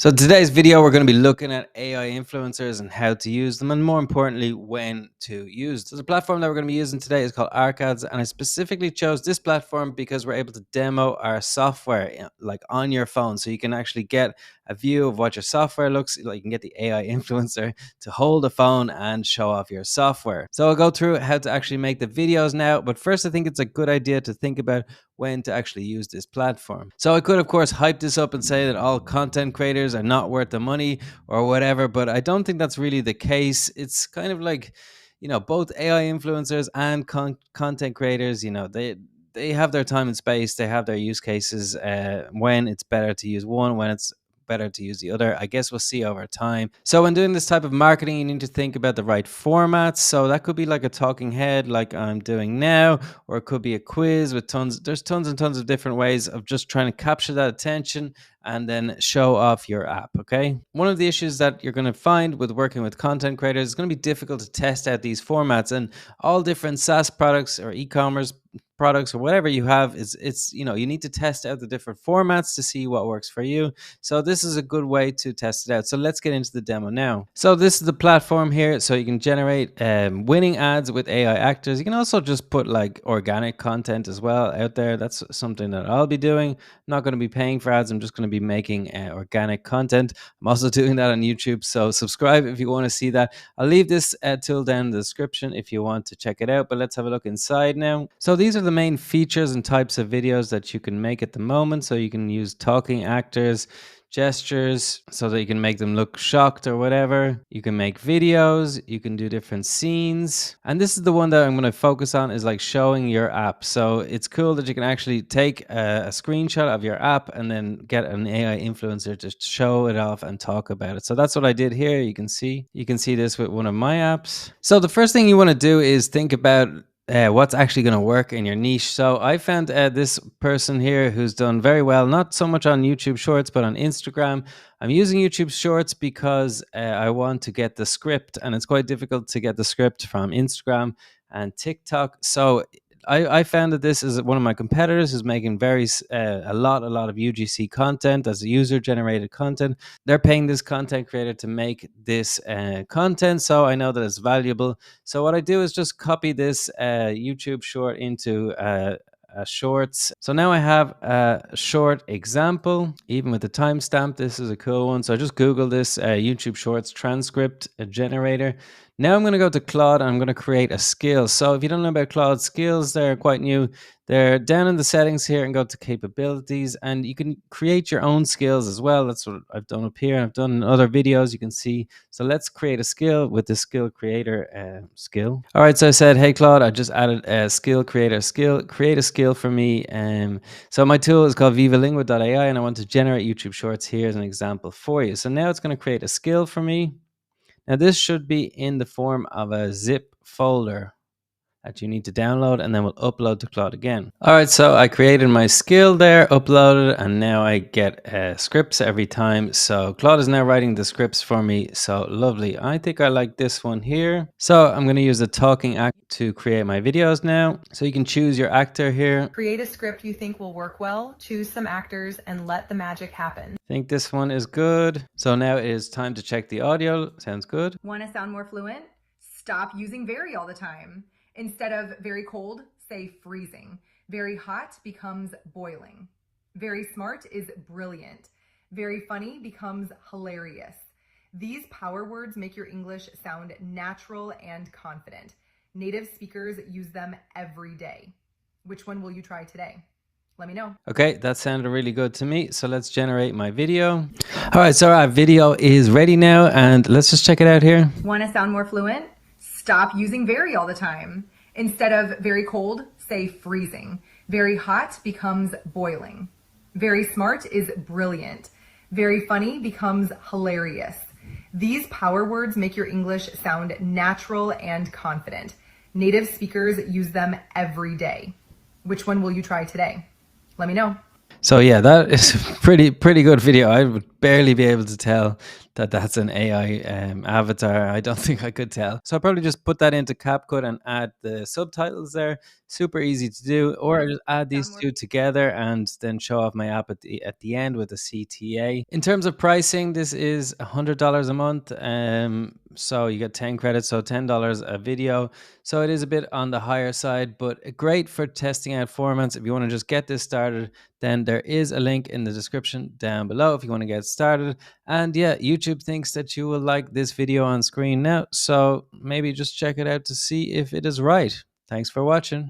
So today's video, we're going to be looking at AI influencers and how to use them, and more importantly, when to use. So the platform that we're going to be using today is called Arcads, and I specifically chose this platform because we're able to demo our software like on your phone, so you can actually get a view of what your software looks like. You can get the AI influencer to hold a phone and show off your software. So I'll go through how to actually make the videos now, but first I think it's a good idea to think about when to actually use this platform. So I could, of course, hype this up and say that all content creators are not worth the money or whatever, but I don't think that's really the case. It's kind of like, both AI influencers and content creators, they have their time and space, they have their use cases, when it's better to use one, when it's better to use the other. I guess we'll see over time. So when doing this type of marketing, you need to think about the right formats. So that could be like a talking head like I'm doing now, or it could be a quiz with there's tons and tons of different ways of just trying to capture that attention and then show off your app. Okay, one of the issues that you're going to find with working with content creators is going to be difficult to test out these formats, and all different SaaS products or e-commerce products or whatever you have it's you need to test out the different formats to see what works for you. So this is a good way to test it out. So let's get into the demo now. So this is the platform here. So you can generate winning ads with AI actors. You can also just put like organic content as well out there. That's something that I'll be doing. I'm not going to be paying for ads. I'm just going to be making organic content. I'm also doing that on YouTube, so subscribe if you want to see that. I'll leave this tool down in the description if you want to check it out, but let's have a look inside now. So these are the main features and types of videos that you can make at the moment. So you can use talking actors, gestures, so that you can make them look shocked or whatever. You can make videos, you can do different scenes, and this is the one that I'm going to focus on, is like showing your app. So it's cool that you can actually take a screenshot of your app and then get an AI influencer to show it off and talk about it. So that's what I did here. You can see this with one of my apps. So the first thing you want to do is think about what's actually going to work in your niche. So I found this person here who's done very well, not so much on YouTube Shorts, but on Instagram. I'm using YouTube Shorts because I want to get the script, and it's quite difficult to get the script from Instagram and TikTok. So I found that this is one of my competitors who's making a lot of UGC content as user generated content. They're paying this content creator to make this content, so I know that it's valuable. So what I do is just copy this YouTube short into shorts. So now I have a short example, even with the timestamp. This is a cool one. So I just Google this YouTube Shorts transcript generator. Now I'm going to go to Claude and I'm going to create a skill. So if you don't know about Claude skills, they're quite new. They're down in the settings here, and go to capabilities, and you can create your own skills as well. That's what I've done up here. I've done in other videos, you can see. So let's create a skill with the skill creator skill. All right, so I said, hey Claude, I just added a skill creator skill, create a skill for me. So my tool is called vivalingua.ai, and I want to generate YouTube Shorts. Here's an example for you. So now it's going to create a skill for me. Now this should be in the form of a zip folder that you need to download, and then we'll upload to Claude again. All right, so I created my skill there, uploaded, and now I get scripts every time. So Claude is now writing the scripts for me. So lovely. I think I like this one here. So I'm going to use the talking act to create my videos now. So you can choose your actor here. Create a script you think will work well, choose some actors, and let the magic happen. I think this one is good. So now it is time to check the audio. Sounds good. Want to sound more fluent? Stop using very all the time. Instead of very cold, say freezing. Very hot becomes boiling. Very smart is brilliant. Very funny becomes hilarious. These power words make your English sound natural and confident. Native speakers use them every day. Which one will you try today? Let me know. Okay, that sounded really good to me. So let's generate my video. All right, so our video is ready now, and let's just check it out here. Want to sound more fluent? Stop using very all the time. Instead of very cold, say freezing. Very hot becomes boiling. Very smart is brilliant. Very funny becomes hilarious. These power words make your English sound natural and confident. Native speakers use them every day. Which one will you try today? Let me know. So yeah, that is a pretty good video. I would barely be able to tell that that's an AI avatar. I don't think I could tell. So I'll probably just put that into CapCut and add the subtitles there. Super easy to do. Or I just add these Downward. two together and then show off my app at the end with a CTA. In terms of pricing, this is $100 a month. So you get 10 credits, so $10 a video. So it is a bit on the higher side, but great for testing out formats. If you want to just get this started, then there is a link in the description down below if you want to get started. And yeah, YouTube thinks that you will like this video on screen now, so maybe just check it out to see if it is right. Thanks for watching.